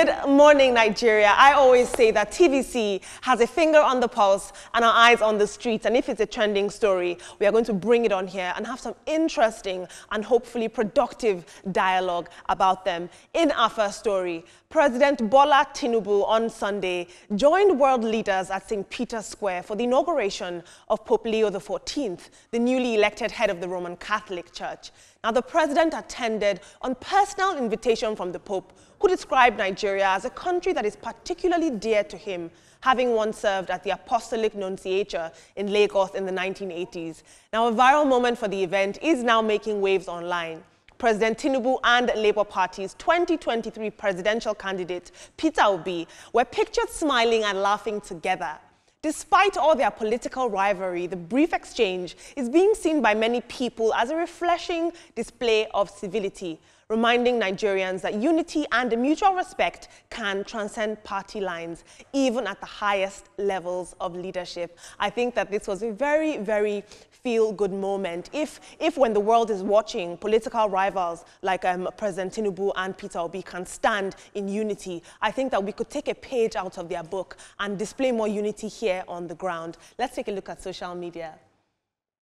Good morning, Nigeria. I always say that TVC has a finger on the pulse and our eyes on the streets. And if it's a trending story, we are going to bring it on here and have some interesting and hopefully productive dialogue about them. In our first story, President Bola Tinubu on Sunday joined world leaders at St. Peter's Square for the inauguration of Pope Leo XIV, the newly elected head of the Roman Catholic Church. Now, the president attended on personal invitation from the Pope, who described Nigeria as a country that is particularly dear to him, having once served at the Apostolic Nunciature in Lagos in the 1980s. Now, a viral moment for the event is now making waves online. President Tinubu and Labour Party's 2023 presidential candidate, Peter Obi, were pictured smiling and laughing together. Despite all their political rivalry, the brief exchange is being seen by many people as a refreshing display of civility, reminding Nigerians that unity and mutual respect can transcend party lines, even at the highest levels of leadership. I think that this was a very, very feel-good moment. If when the world is watching, political rivals like President Tinubu and Peter Obi can stand in unity, I think that we could take a page out of their book and display more unity here on the ground. Let's take a look at social media.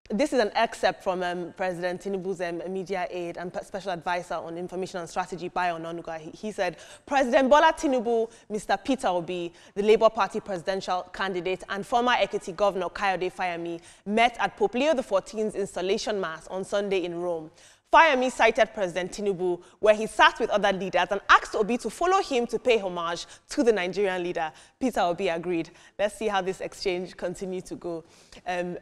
This is an excerpt from President Tinubu's media aide and special advisor on information and strategy, Bayo Onanuga. He said, President Bola Tinubu, Mr. Peter Obi, the Labour Party presidential candidate, and former Ekiti Governor Kayode Fayemi met at Pope Leo XIV's installation mass on Sunday in Rome. Fayemi cited President Tinubu, where he sat with other leaders and asked Obi to follow him to pay homage to the Nigerian leader. Peter Obi agreed. Let's see how this exchange continued to go.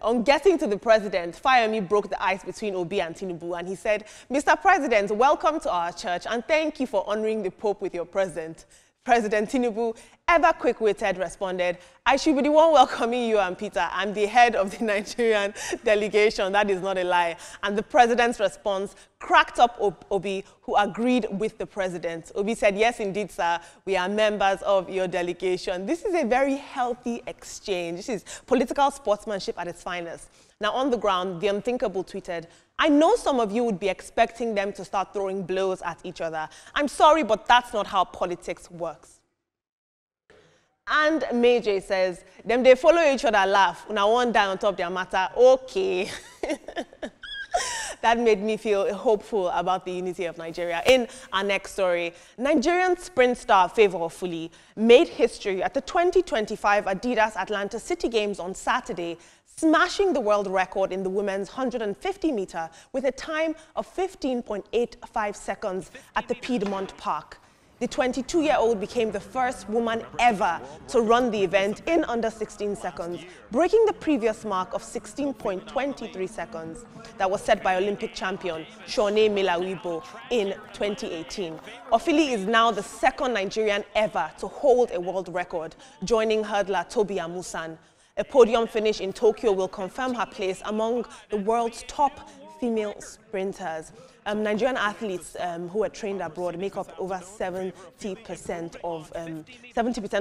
On getting to the president, Fayemi broke the ice between Obi and Tinubu, and he said, Mr. President, welcome to our church, and thank you for honoring the Pope with your presence. President Tinubu, ever quick-witted, responded, I should be the one welcoming you and Peter. I'm the head of the Nigerian delegation. That is not a lie. And the president's response cracked up Obi, who agreed with the president. Obi said, yes, indeed, sir, we are members of your delegation. This is a very healthy exchange. This is political sportsmanship at its finest. Now, on the ground, the unthinkable tweeted, I know some of you would be expecting them to start throwing blows at each other. I'm sorry, but that's not how politics works. And Meje says, them they follow each other laugh. Now one die on top of their matter. Okay. That made me feel hopeful about the unity of Nigeria. In our next story, Nigerian sprint star Favour Ofuli made history at the 2025 Adidas Atlanta City Games on Saturday, smashing the world record in the women's 150-meter with a time of 15.85 seconds at the Piedmont Park. The 22-year-old became the first woman ever to run the event in under 16 seconds, breaking the previous mark of 16.23 seconds that was set by Olympic champion Shone Melawibo in 2018. Ofili is now the second Nigerian ever to hold a world record, joining hurdler Tobi Amusan. A podium finish in Tokyo will confirm her place among the world's top female sprinters. Nigerian athletes who were trained abroad make up over 70%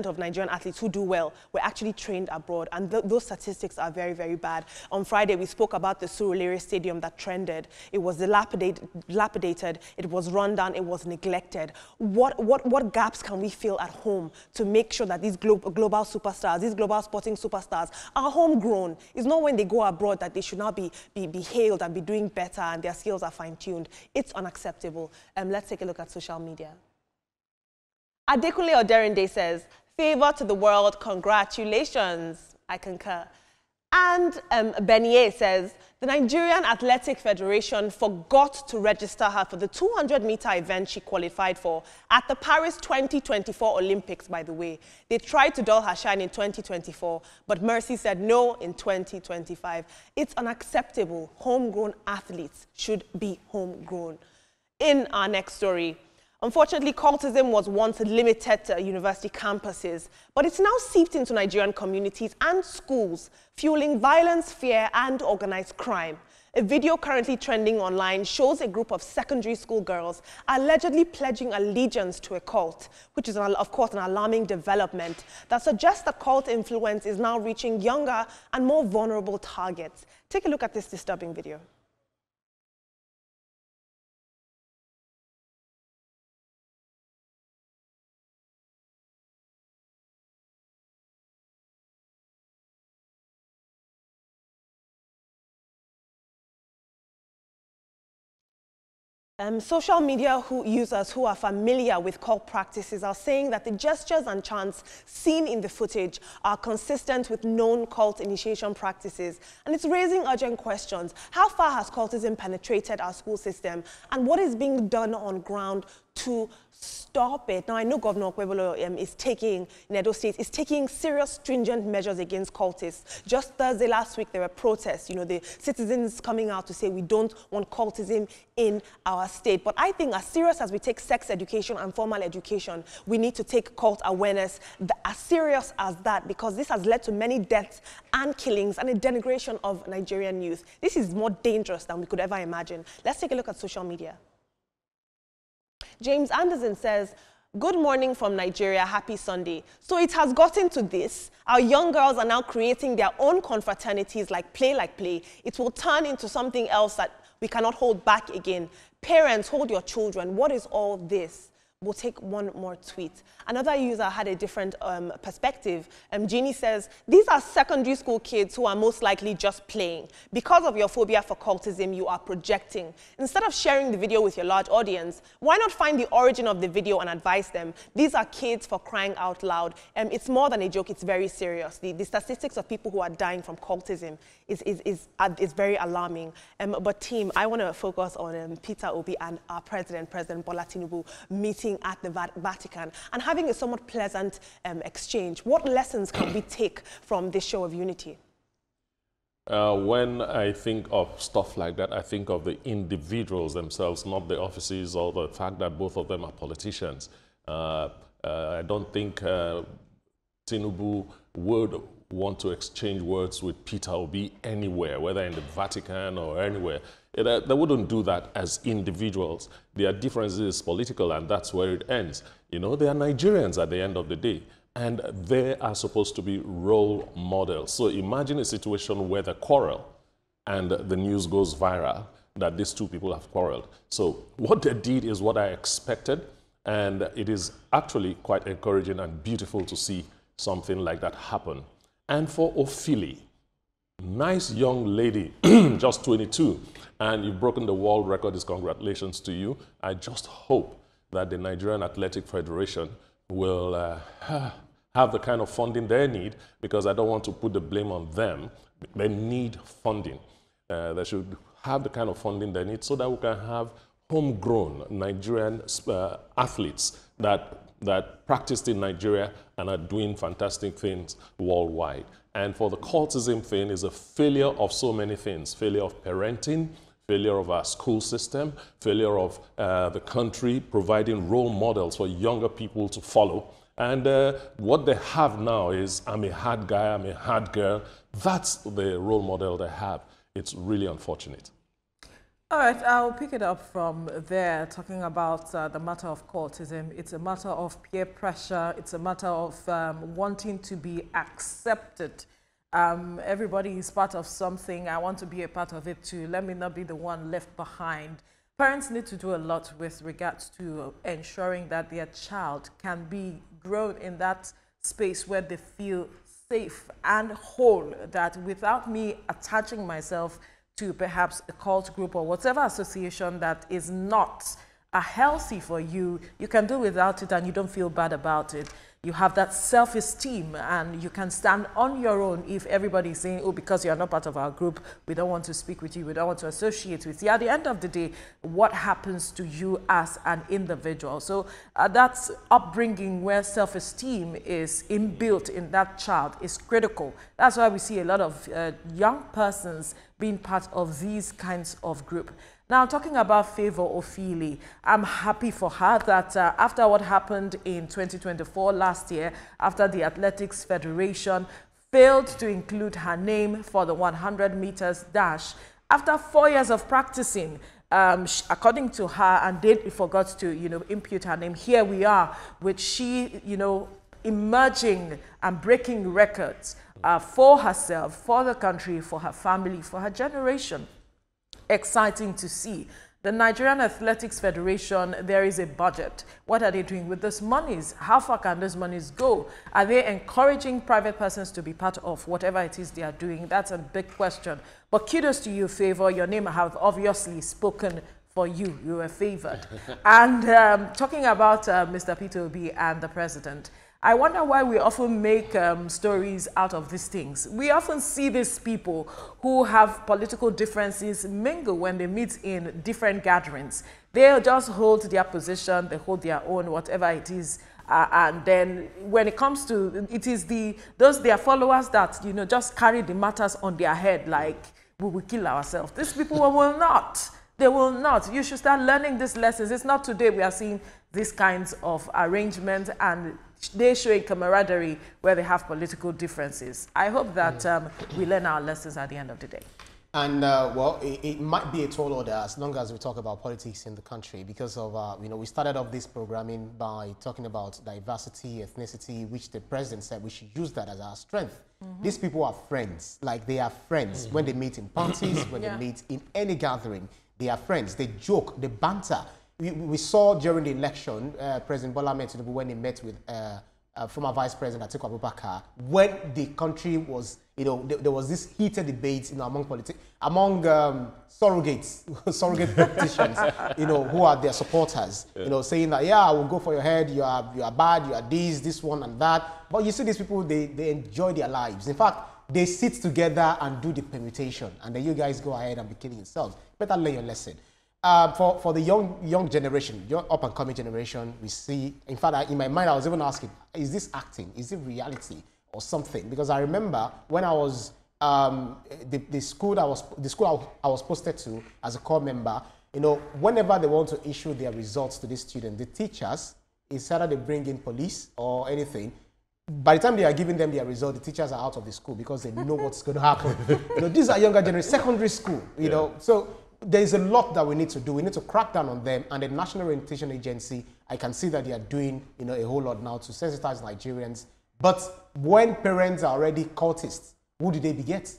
of Nigerian athletes who do well were actually trained abroad, and those statistics are very, very bad. On Friday, we spoke about the Surulere Stadium that trended. It was dilapidated, it was run down, it was neglected. What gaps can we fill at home to make sure that these global superstars, these global sporting superstars, are homegrown? It's not when they go abroad that they should now be hailed and be doing better and their skills are fine-tuned. It's unacceptable. Let's take a look at social media. Adekunle Oderinde says, favor to the world, congratulations. I concur. And Benier says, the Nigerian Athletic Federation forgot to register her for the 200-meter event she qualified for at the Paris 2024 Olympics, by the way. They tried to dull her shine in 2024, but Mercy said no in 2025. It's unacceptable. Homegrown athletes should be homegrown. In our next story, unfortunately, cultism was once limited to university campuses, but it's now seeped into Nigerian communities and schools, fueling violence, fear, and organized crime. A video currently trending online shows a group of secondary school girls allegedly pledging allegiance to a cult, which is, of course, an alarming development that suggests that cult influence is now reaching younger and more vulnerable targets. Take a look at this disturbing video. Social media users who are familiar with cult practices are saying that the gestures and chants seen in the footage are consistent with known cult initiation practices. And it's raising urgent questions. How far has cultism penetrated our school system? And what is being done on ground to stop it? Now, I know Governor Okpebholo is taking, in Edo State, is taking serious, stringent measures against cultists. Just Thursday last week, there were protests, the citizens coming out to say we don't want cultism in our state. But I think as serious as we take sex education and formal education, we need to take cult awareness as serious as that, because this has led to many deaths and killings and a denigration of Nigerian youth. This is more dangerous than we could ever imagine. Let's take a look at social media. James Anderson says, "Good morning from Nigeria, happy Sunday." So it has gotten to this. Our young girls are now creating their own confraternities like play. It will turn into something else that we cannot hold back again. Parents, hold your children. What is all this? We'll take one more tweet. Another user had a different perspective. Jeannie says, "These are secondary school kids who are most likely just playing. Because of your phobia for cultism, you are projecting. Instead of sharing the video with your large audience, why not find the origin of the video and advise them? These are kids, for crying out loud." It's more than a joke, it's very serious. The statistics of people who are dying from cultism is very alarming. But team, I want to focus on Peter Obi and our President Bola Tinubu, meeting at the Vatican and having a somewhat pleasant exchange. What lessons can we take from this show of unity? When I think of stuff like that, I think of the individuals themselves, not the offices or the fact that both of them are politicians. I don't think Tinubu would want to exchange words with Peter Obi anywhere, whether in the Vatican or anywhere. They wouldn't do that as individuals. Their difference is political, and that's where it ends. They are Nigerians at the end of the day, and they are supposed to be role models. So imagine a situation where they quarrel, and the news goes viral that these two people have quarreled. So what they did is what I expected, and it is actually quite encouraging and beautiful to see something like that happen. And for Ophili, nice young lady, just 22, and you've broken the world record. Congratulations to you. I just hope that the Nigerian Athletic Federation will have the kind of funding they need, because I don't want to put the blame on them. They need funding. They should have the kind of funding they need so that we can have homegrown Nigerian athletes that practiced in Nigeria and are doing fantastic things worldwide. And for the cultism thing is a failure of so many things: failure of parenting, failure of our school system, failure of the country providing role models for younger people to follow. And what they have now is, I'm a hard guy, I'm a hard girl. That's the role model they have. It's really unfortunate. All right, I'll pick it up from there, talking about the matter of cultism. It's a matter of peer pressure. It's a matter of wanting to be accepted. Everybody is part of something. I want to be a part of it too. Let me not be the one left behind. Parents need to do a lot with regards to ensuring that their child can be grown in that space where they feel safe and whole, that without me attaching myself to perhaps a cult group or whatever association that is not healthy for you, you can do without it and you don't feel bad about it. You have that self-esteem and you can stand on your own. If everybody is saying, oh, because you're not part of our group, we don't want to speak with you, we don't want to associate with you. At the end of the day, what happens to you as an individual? So that's upbringing where self-esteem is inbuilt in that child is critical. That's why we see a lot of young persons being part of these kinds of group. Now, talking about Favour Ophili, I'm happy for her that after what happened in 2024 last year, after the Athletics Federation failed to include her name for the 100 meters dash, after 4 years of practicing, according to her, and they forgot to, impute her name, here we are with she, emerging and breaking records for herself, for the country, for her family, for her generation. Exciting to see. The Nigerian Athletics Federation, there is a budget. What are they doing with those monies? How far can those monies go? Are they encouraging private persons to be part of whatever it is they are doing? That's a big question. But kudos to you, Favour. Your name have obviously spoken for you. You were favored. And talking about Mr. Peter Obi and the president, I wonder why we often make stories out of these things. We often see these people who have political differences mingle when they meet in different gatherings. They'll just hold their position, they hold their own, whatever it is. And then when it comes to, it is their followers that, you know, just carry the matters on their head like we will kill ourselves. These people will not. They will not. You should start learning these lessons. It's not today we are seeing these kinds of arrangements and they showing camaraderie where they have political differences. I hope that we learn our lessons at the end of the day. And well, it might be a tall order as long as we talk about politics in the country because of, you know, we started off this programming by talking about diversity, ethnicity, which the president said we should use that as our strength. These people are friends, like they are friends when they meet in parties, when they meet in any gathering, they are friends, they joke, they banter. We saw during the election, President Bola Ahmed Tinubu, when he met with former Vice President Atiku Abubakar, when the country was, you know, there was this heated debate, you know, among surrogate politicians, you know, who are their supporters, you know, saying that, yeah, I will go for your head, you are bad, you are this one and that. But you see these people, they enjoy their lives. In fact, they sit together and do the permutation, and then you guys go ahead and be killing yourselves. Better learn your lesson. For the young generation, young up-and-coming generation, we see, in fact, in my mind, I was even asking, is this acting? Is it reality or something? Because I remember when I was, the school I was posted to as a core member, you know, whenever they want to issue their results to the students, the teachers, instead of they bring in police or anything, by the time they are giving them their result, the teachers are out of the school because they know what's going to happen. You know, these are younger generation, secondary school, you know, so there is a lot that we need to do. We need to crack down on them, and the National Orientation Agency, I can see that they are doing, you know, a whole lot now to sensitize Nigerians. But when parents are already cultists, who do they beget?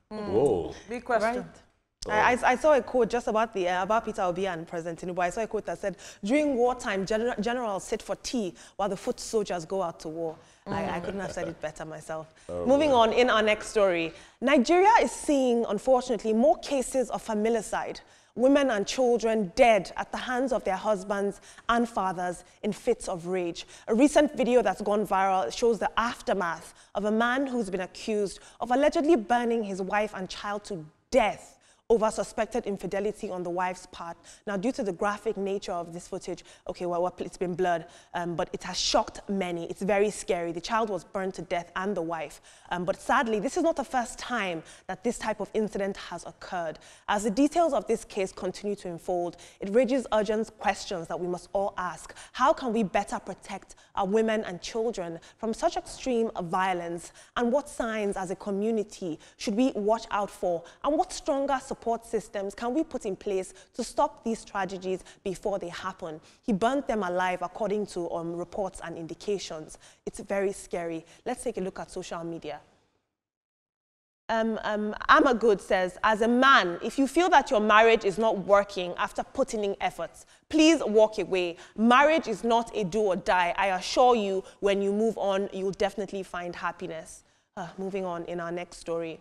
Whoa. Big question. Right. I saw a quote just about Peter Obi and President Tinubu. I saw a quote that said, during wartime, generals sit for tea while the foot soldiers go out to war. I couldn't have said it better myself. Moving on, in our next story, Nigeria is seeing, unfortunately, more cases of familicide. Women and children dead at the hands of their husbands and fathers in fits of rage. A recent video that's gone viral shows the aftermath of a man who's been accused of allegedly burning his wife and child to death over suspected infidelity on the wife's part. Now, due to the graphic nature of this footage, okay, well, it's been blurred, but it has shocked many. It's very scary. The child was burned to death and the wife. But sadly, this is not the first time that this type of incident has occurred. As the details of this case continue to unfold, it raises urgent questions that we must all ask. How can we better protect our women and children from such extreme violence? And what signs as a community should we watch out for? And what stronger support systems can we put in place to stop these tragedies before they happen? He burnt them alive according to reports and indications. It's very scary. Let's take a look at social media. Amagood says, as a man, if you feel that your marriage is not working after putting in efforts, please walk away. Marriage is not a do or die. I assure you, when you move on, you'll definitely find happiness. Moving on in our next story.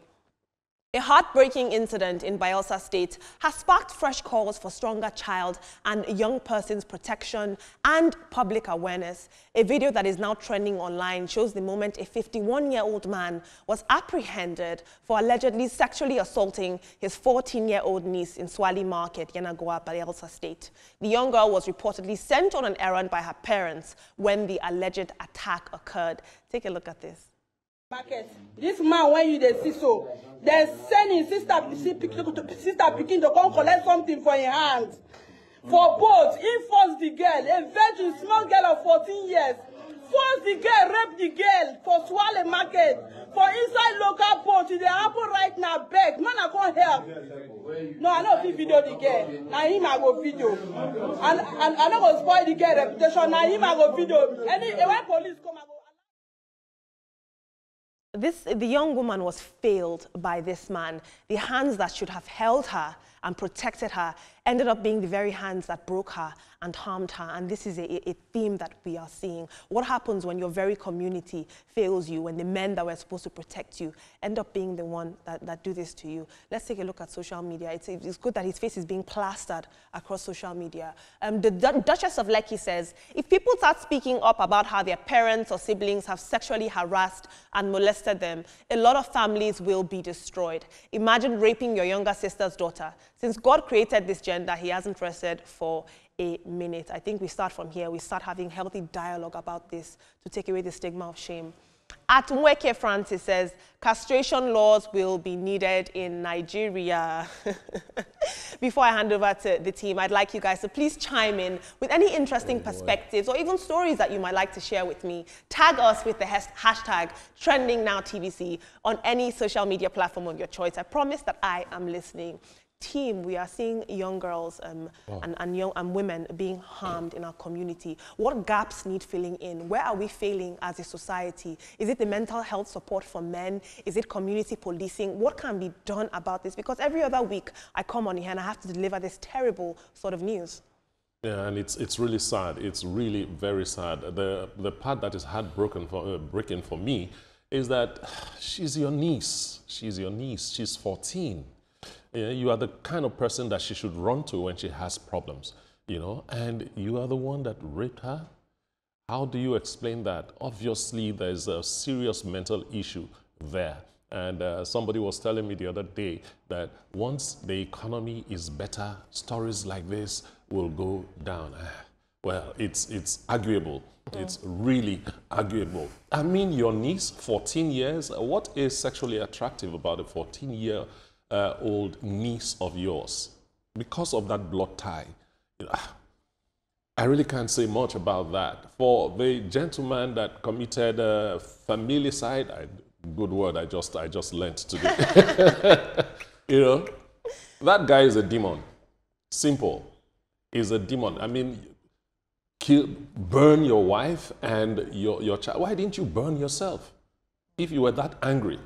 A heartbreaking incident in Bayelsa State has sparked fresh calls for stronger child and young persons protection and public awareness. A video that is now trending online shows the moment a 51-year-old man was apprehended for allegedly sexually assaulting his 14-year-old niece in Swali Market, Yenagoa, Bayelsa State. The young girl was reportedly sent on an errand by her parents when the alleged attack occurred. Take a look at this. Market. This man, when you see so, they send his sister picking to come collect something for your hand. For both, he forced the girl, a virgin small girl of 14 years, forced the girl, raped the girl for Swale Market, for inside local port. It happen right now, beg. Man, I can't help. No, I don't see video the girl. Now him I go video. And I don't go spoil the girl reputation. Now him I go video. When police come, I go. The young woman was failed by this man. The hands that should have held her and protected her ended up being the very hands that broke her and harmed her. And this is a theme that we are seeing. What happens when your very community fails you, when the men that were supposed to protect you end up being the one that do this to you? Let's take a look at social media. It's good that his face is being plastered across social media. The Duchess of Lekki says, if people start speaking up about how their parents or siblings have sexually harassed and molested them, a lot of families will be destroyed. Imagine raping your younger sister's daughter. Since God created this gender, he hasn't rested for a minute. I think we start from here. We start having healthy dialogue about this to take away the stigma of shame. At Mweke Francis says, castration laws will be needed in Nigeria. Before I hand over to the team, I'd like you guys to please chime in with any interesting perspectives or even stories that you might like to share with me. Tag us with the hashtag TrendingNowTVC on any social media platform of your choice. I promise that I am listening. Team, we are seeing young girls and women being harmed in our community. What gaps need filling in? Where are we failing as a society? Is it the mental health support for men? Is it community policing? What can be done about this? Because every other week I come on here and I have to deliver this terrible sort of news. Yeah, and it's really sad. It's really very sad. The part that is heartbreaking for me is that she's your niece. She's your niece. She's 14. You are the kind of person that she should run to when she has problems, you know, and you are the one that raped her. How do you explain that? Obviously, there's a serious mental issue there. And somebody was telling me the other day that once the economy is better, stories like this will go down. Well, it's arguable. It's really arguable. I mean, your niece, 14 years, what is sexually attractive about a 14-year-old niece of yours? Because of that blood tie. I really can't say much about that. For the gentleman that committed familicide, good word I just learned today. You know, that guy is a demon. Simple. He's a demon. I mean, burn your wife and your child. Why didn't you burn yourself? If you were that angry,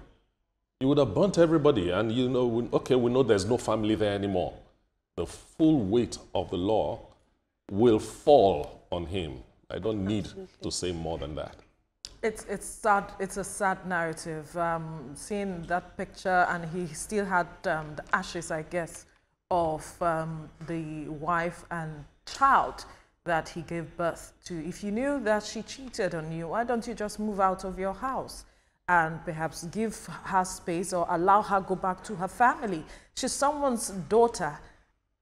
you would have burnt everybody, and you know, okay, we know there's no family there anymore. The full weight of the law will fall on him. I don't need to say more than that. It's sad. It's a sad narrative. Seeing that picture, and he still had the ashes, I guess, of the wife and child that he gave birth to. If you knew that she cheated on you, why don't you just move out of your house and perhaps give her space or allow her go back to her family? She's someone's daughter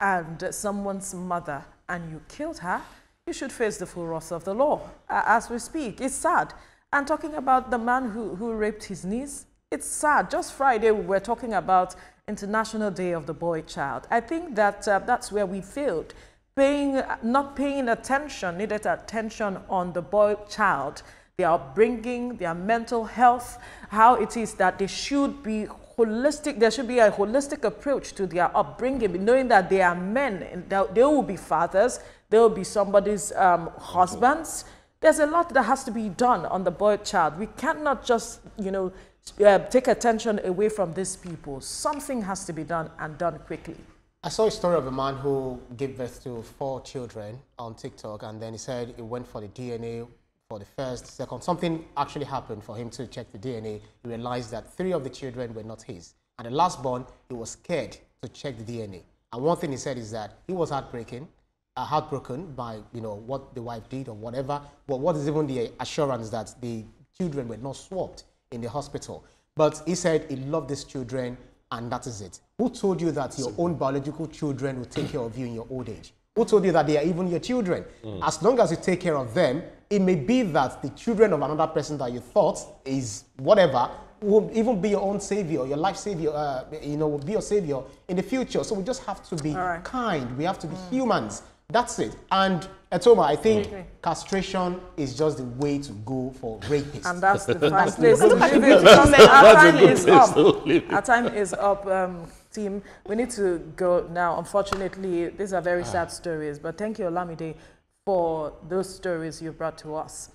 and someone's mother, and you killed her. You should face the full wrath of the law as we speak. It's sad. And talking about the man who raped his niece, it's sad. Just Friday, we were talking about International Day of the Boy Child. I think that that's where we failed. Not paying attention, needed attention on the boy child, their upbringing, their mental health, how it is that they should be holistic. There should be a holistic approach to their upbringing, knowing that they are men, and they will be fathers, they will be somebody's husbands. There's a lot that has to be done on the boy child. We cannot just, you know, take attention away from these people. Something has to be done, and done quickly. I saw a story of a man who gave birth to 4 children on TikTok, and then he said he went for the DNA for the first, second. Something actually happened for him to check the DNA. He realized that 3 of the children were not his. And the last born, he was scared to check the DNA. And one thing he said is that he was heartbroken by, you know, what the wife did or whatever. But what is even the assurance that the children were not swapped in the hospital? But he said he loved these children, and that is it. Who told you that your own biological children will take care of you in your old age? Who told you that they are even your children? As long as you take care of them, it may be that the children of another person that you thought is whatever will even be your own savior, your life savior, you know, will be your savior in the future. So we just have to be kind. We have to be humans. That's it. And Etoma, I think castration is just the way to go for rapists. And that's the fine place to leave it. Our time is up. Our time is up, team. We need to go now. Unfortunately, these are very sad stories. But thank you, Olamide, for those stories you brought to us.